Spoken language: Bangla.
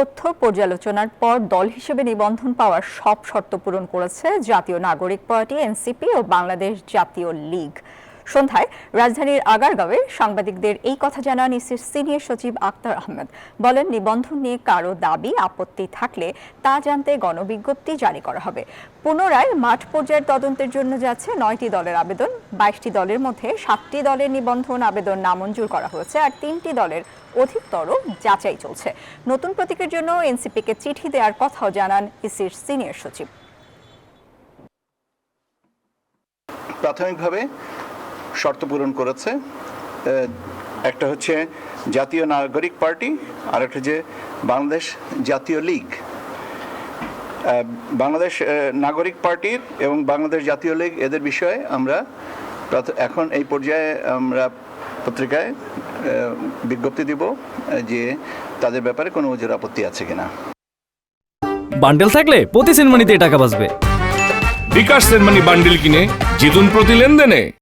তথ্য পর্যালোচনার পর দল হিসেবে নিবন্ধন পাওয়ার সব শর্ত পূরণ করেছে জাতীয় নাগরিক পার্টি এনসিপি ও বাংলাদেশ জাতীয় লীগ। সন্ধ্যায় রাজধানীর আগারগাঁওয়ে সাংবাদিকদের এই কথা জানান ইসির সিনিয়র সচিব আক্তার আহমেদ। বলেন, নিবন্ধন নিয়ে কারো দাবি আপত্তি থাকলে তা জানতে গণবিজ্ঞপ্তি জারি করা হবে। পুনরায় মাঠ পর্যায়ের তদন্তের জন্য যাচ্ছে 9টি দলের আবেদন। 22টি দলের মধ্যে 7টি দলের নিবন্ধন আবেদন নামঞ্জুর করা হয়েছে, আর 3টি দলের অধিকতর যাচাই চলছে। নতুন প্রতীকের জন্য এনসিপিকে চিঠি দেওয়ার কথাও জানান ইসির সিনিয়র সচিব। প্রাথমিকভাবে শর্ত পূরণ করেছে। একটা হচ্ছে জাতীয় নাগরিক পার্টি, আর একটা যে বাংলাদেশ জাতীয় লীগ। বাংলাদেশ নাগরিক পার্টির এবং বাংলাদেশ জাতীয় লীগ এদের বিষয়ে আমরা এখন এই পর্যায়ে আমরা পত্রিকায় বিজ্ঞপ্তি দিব যে তাদের ব্যাপারে কোনো ওজোর আপত্তি আছে কিনা। বান্ডেল থাকলে প্রতি সেনমানিতে টাকা বাঁচবে। বিকাশ সেনমানি বান্ডেল কিনে জিতুন প্রতি লেনদেনে।